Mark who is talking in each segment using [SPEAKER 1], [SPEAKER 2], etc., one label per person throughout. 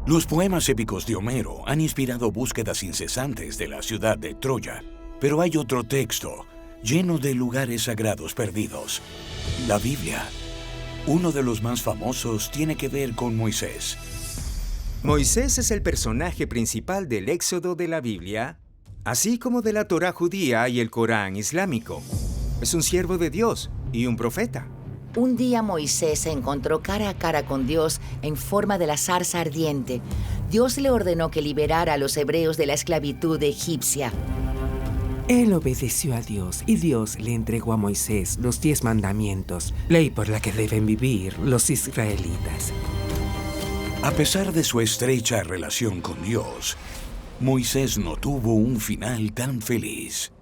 [SPEAKER 1] Los poemas épicos de Homero han inspirado búsquedas incesantes de la ciudad de Troya, pero hay otro texto lleno de lugares sagrados perdidos: la Biblia. Uno de los más famosos tiene que ver con Moisés.
[SPEAKER 2] Moisés es el personaje principal del Éxodo de la Biblia, así como de la Torá judía y el Corán islámico. Es un siervo de Dios y un profeta.
[SPEAKER 3] Un día Moisés se encontró cara a cara con Dios en forma de la zarza ardiente. Dios le ordenó que liberara a los hebreos de la esclavitud egipcia.
[SPEAKER 4] Él obedeció a Dios y Dios le entregó a Moisés los 10 mandamientos, ley por la que deben vivir los israelitas.
[SPEAKER 1] A pesar de su estrecha relación con Dios, Moisés no tuvo un final tan feliz.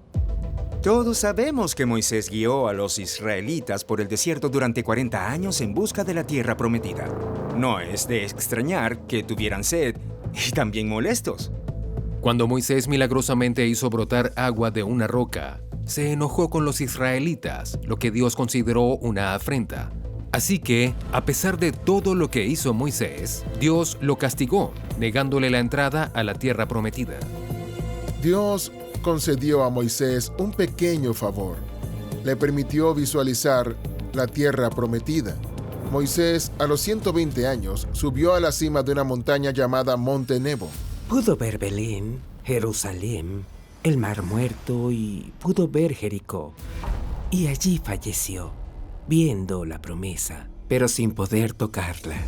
[SPEAKER 2] Todos sabemos que Moisés guió a los israelitas por el desierto durante 40 años en busca de la tierra prometida. No es de extrañar que tuvieran sed y también molestos.
[SPEAKER 5] Cuando Moisés milagrosamente hizo brotar agua de una roca, se enojó con los israelitas, lo que Dios consideró una afrenta. Así que, a pesar de todo lo que hizo Moisés, Dios lo castigó, negándole la entrada a la tierra prometida.
[SPEAKER 6] Dios concedió a Moisés un pequeño favor. Le permitió visualizar la tierra prometida. Moisés, a los 120 años, subió a la cima de una montaña llamada Monte Nebo.
[SPEAKER 4] Pudo ver Belén, Jerusalén, el Mar Muerto y pudo ver Jericó. Y allí falleció, viendo la promesa, pero sin poder tocarla.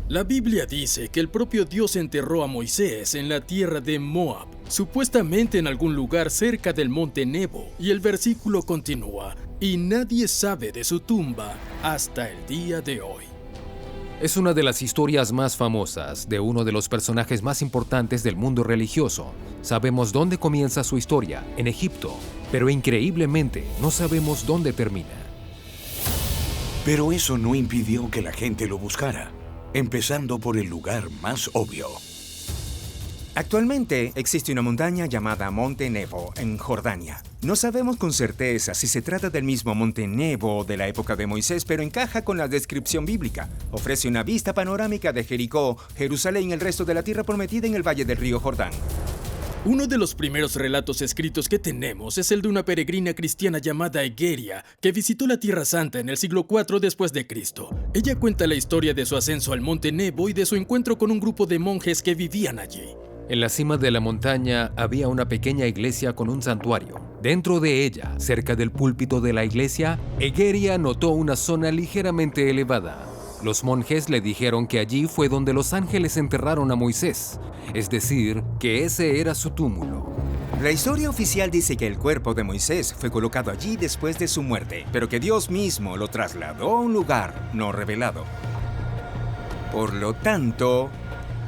[SPEAKER 7] La Biblia dice que el propio Dios enterró a Moisés en la tierra de Moab, supuestamente en algún lugar cerca del monte Nebo, y el versículo continúa: y nadie sabe de su tumba hasta el día de hoy.
[SPEAKER 5] Es una de las historias más famosas de uno de los personajes más importantes del mundo religioso. Sabemos dónde comienza su historia, en Egipto, pero increíblemente no sabemos dónde termina.
[SPEAKER 1] Pero eso no impidió que la gente lo buscara, empezando por el lugar más obvio.
[SPEAKER 2] Actualmente existe una montaña llamada Monte Nebo en Jordania. No sabemos con certeza si se trata del mismo Monte Nebo de la época de Moisés, pero encaja con la descripción bíblica. Ofrece una vista panorámica de Jericó, Jerusalén y el resto de la tierra prometida en el valle del río Jordán.
[SPEAKER 7] Uno de los primeros relatos escritos que tenemos es el de una peregrina cristiana llamada Egeria, que visitó la Tierra Santa en el siglo IV después de Cristo. Ella cuenta la historia de su ascenso al Monte Nebo y de su encuentro con un grupo de monjes que vivían allí.
[SPEAKER 5] En la cima de la montaña había una pequeña iglesia con un santuario. Dentro de ella, cerca del púlpito de la iglesia, Egeria notó una zona ligeramente elevada. Los monjes le dijeron que allí fue donde los ángeles enterraron a Moisés, es decir, que ese era su túmulo.
[SPEAKER 2] La historia oficial dice que el cuerpo de Moisés fue colocado allí después de su muerte, pero que Dios mismo lo trasladó a un lugar no revelado. Por lo tanto,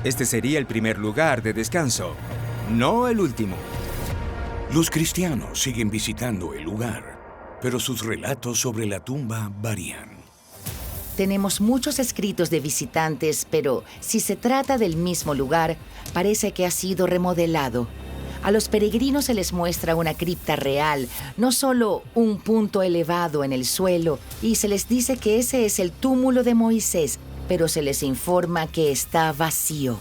[SPEAKER 2] este sería el primer lugar de descanso, no el último.
[SPEAKER 1] Los cristianos siguen visitando el lugar, pero sus relatos sobre la tumba varían.
[SPEAKER 3] Tenemos muchos escritos de visitantes, pero si se trata del mismo lugar, parece que ha sido remodelado. A los peregrinos se les muestra una cripta real, no solo un punto elevado en el suelo, y se les dice que ese es el túmulo de Moisés, pero se les informa que está vacío.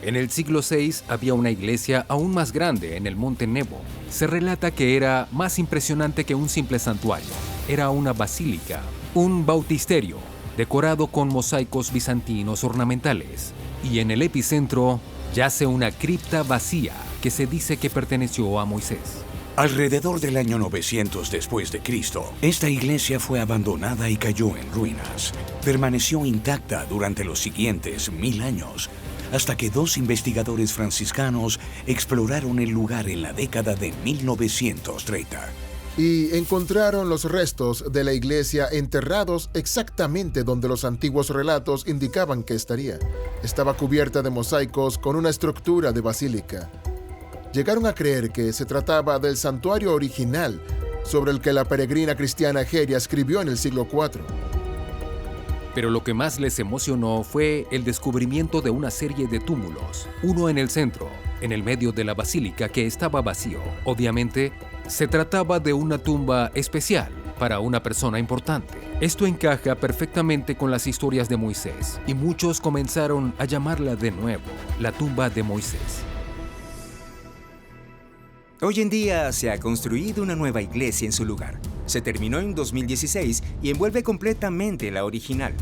[SPEAKER 5] En el siglo VI había una iglesia aún más grande en el monte Nebo. Se relata que era más impresionante que un simple santuario. Era una basílica, un bautisterio, decorado con mosaicos bizantinos ornamentales. Y en el epicentro yace una cripta vacía que se dice que perteneció a Moisés.
[SPEAKER 1] Alrededor del año 900 después de Cristo, esta iglesia fue abandonada y cayó en ruinas. Permaneció intacta durante los siguientes 1000 años, hasta que 2 investigadores franciscanos exploraron el lugar en la década de 1930.
[SPEAKER 6] Y encontraron los restos de la iglesia enterrados exactamente donde los antiguos relatos indicaban que estaría. Estaba cubierta de mosaicos con una estructura de basílica. Llegaron a creer que se trataba del santuario original sobre el que la peregrina cristiana Egeria escribió en el siglo IV.
[SPEAKER 5] Pero lo que más les emocionó fue el descubrimiento de una serie de túmulos, uno en el centro, en el medio de la basílica, que estaba vacío. Obviamente, se trataba de una tumba especial, para una persona importante. Esto encaja perfectamente con las historias de Moisés, y muchos comenzaron a llamarla de nuevo la tumba de Moisés.
[SPEAKER 2] Hoy en día se ha construido una nueva iglesia en su lugar. Se terminó en 2016 y envuelve completamente la original.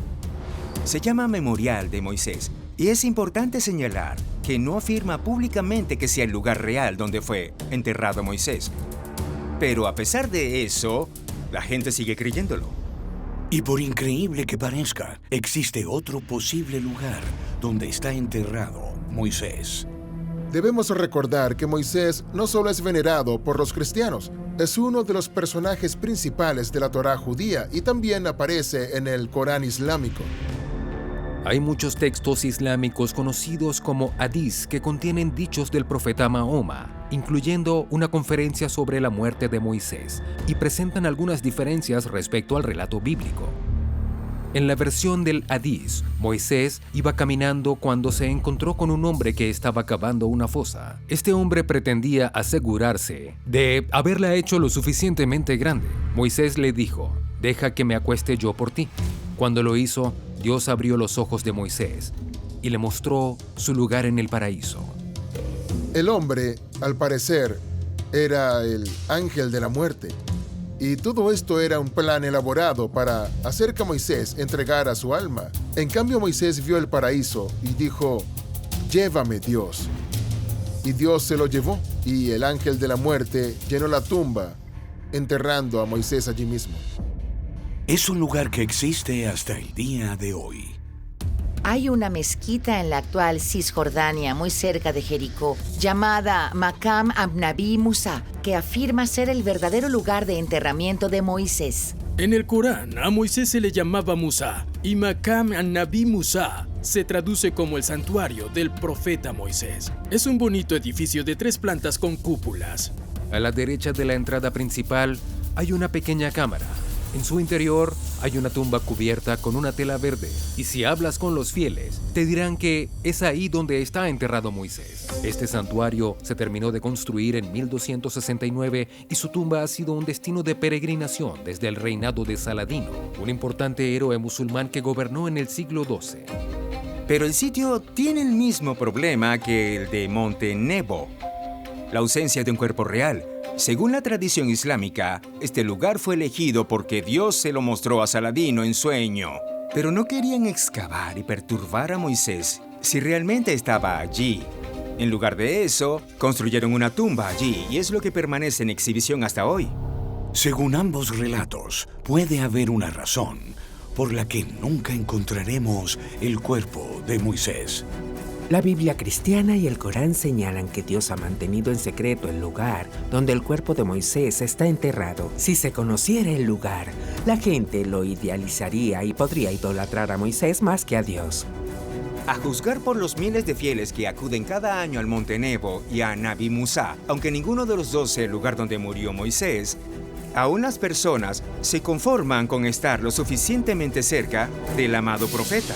[SPEAKER 2] Se llama Memorial de Moisés, y es importante señalar que no afirma públicamente que sea el lugar real donde fue enterrado Moisés. Pero a pesar de eso, la gente sigue creyéndolo.
[SPEAKER 1] Y por increíble que parezca, existe otro posible lugar donde está enterrado Moisés.
[SPEAKER 6] Debemos recordar que Moisés no solo es venerado por los cristianos, es uno de los personajes principales de la Torá judía y también aparece en el Corán islámico.
[SPEAKER 5] Hay muchos textos islámicos conocidos como hadís que contienen dichos del profeta Mahoma, incluyendo una conferencia sobre la muerte de Moisés, y presentan algunas diferencias respecto al relato bíblico. En la versión del hadís, Moisés iba caminando cuando se encontró con un hombre que estaba cavando una fosa. Este hombre pretendía asegurarse de haberla hecho lo suficientemente grande. Moisés le dijo: «Deja que me acueste yo por ti». Cuando lo hizo, Dios abrió los ojos de Moisés y le mostró su lugar en el paraíso.
[SPEAKER 6] El hombre, al parecer, era el ángel de la muerte. Y todo esto era un plan elaborado para hacer que Moisés entregara su alma. En cambio, Moisés vio el paraíso y dijo: «Llévame, Dios». Y Dios se lo llevó, y el ángel de la muerte llenó la tumba, enterrando a Moisés allí mismo.
[SPEAKER 1] Es un lugar que existe hasta el día de hoy.
[SPEAKER 3] Hay una mezquita en la actual Cisjordania, muy cerca de Jericó, llamada Maqam Nabi Musa, que afirma ser el verdadero lugar de enterramiento de Moisés.
[SPEAKER 7] En el Corán, a Moisés se le llamaba Musa, y Maqam Nabi Musa se traduce como el santuario del profeta Moisés. Es un bonito edificio de 3 plantas con cúpulas.
[SPEAKER 5] A la derecha de la entrada principal hay una pequeña cámara. En su interior hay una tumba cubierta con una tela verde, y si hablas con los fieles, te dirán que es ahí donde está enterrado Moisés. Este santuario se terminó de construir en 1269 y su tumba ha sido un destino de peregrinación desde el reinado de Saladino, un importante héroe musulmán que gobernó en el siglo XII.
[SPEAKER 2] Pero el sitio tiene el mismo problema que el de Monte Nebo: la ausencia de un cuerpo real. Según la tradición islámica, este lugar fue elegido porque Dios se lo mostró a Saladino en sueño. Pero no querían excavar y perturbar a Moisés si realmente estaba allí. En lugar de eso, construyeron una tumba allí, y es lo que permanece en exhibición hasta hoy.
[SPEAKER 1] Según ambos relatos, puede haber una razón por la que nunca encontraremos el cuerpo de Moisés.
[SPEAKER 4] La Biblia cristiana y el Corán señalan que Dios ha mantenido en secreto el lugar donde el cuerpo de Moisés está enterrado. Si se conociera el lugar, la gente lo idealizaría y podría idolatrar a Moisés más que a Dios.
[SPEAKER 2] A juzgar por los miles de fieles que acuden cada año al Monte Nebo y a Nabi Musa, aunque ninguno de los dos sea el lugar donde murió Moisés, aún las personas se conforman con estar lo suficientemente cerca del amado profeta.